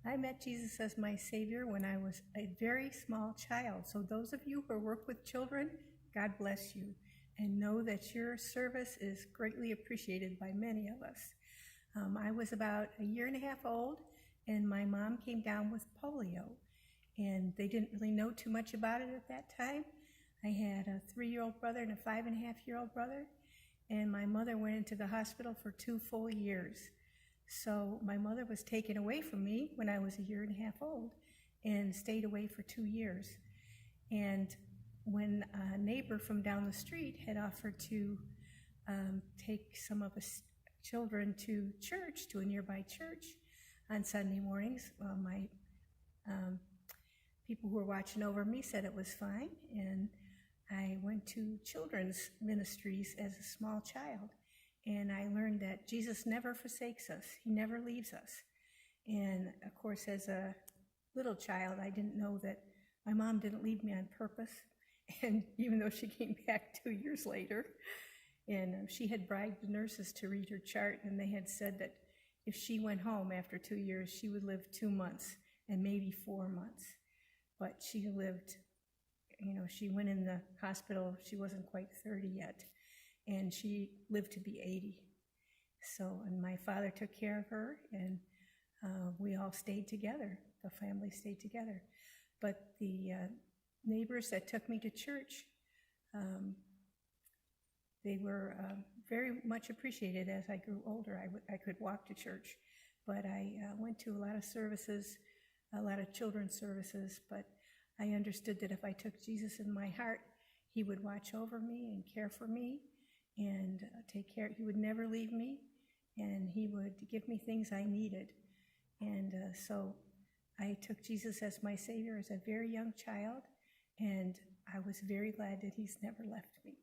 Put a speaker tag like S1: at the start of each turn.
S1: I met Jesus as my Savior when I was a very small child. So those of you who work with children, God bless you. And know that your service is greatly appreciated by many of us. I was about a year and a half old, and my mom came down with polio. And they didn't really know too much about it at that time. I had a 3-year-old brother and a 5.5-year-old brother. And my mother went into the hospital for 2 full years. So my mother was taken away from me when I was a year and a half old and stayed away for 2 years. And when a neighbor from down the street had offered to take some of us children to church, to a nearby church on Sunday mornings, my people who were watching over me said it was fine, and I went to children's ministries as a small child, and I learned that Jesus never forsakes us. He never leaves us. And of course, as a little child, I didn't know that my mom didn't leave me on purpose, and even though she came back 2 years later, and she had bribed the nurses to read her chart, and they had said that if she went home after 2 years, she would live 2 months and maybe 4 months. But she lived, she went in the hospital, she wasn't quite 30 yet, and she lived to be 80. So, and my father took care of her, and we all stayed together. The family stayed together. But the neighbors that took me to church, they were very much appreciated. As I grew older, I could walk to church, but I went to a lot of services, a lot of children's services, but I understood that if I took Jesus in my heart, he would watch over me and care for me and take care. He would never leave me, and he would give me things I needed. And so I took Jesus as my Savior as a very young child, and I was very glad that he's never left me.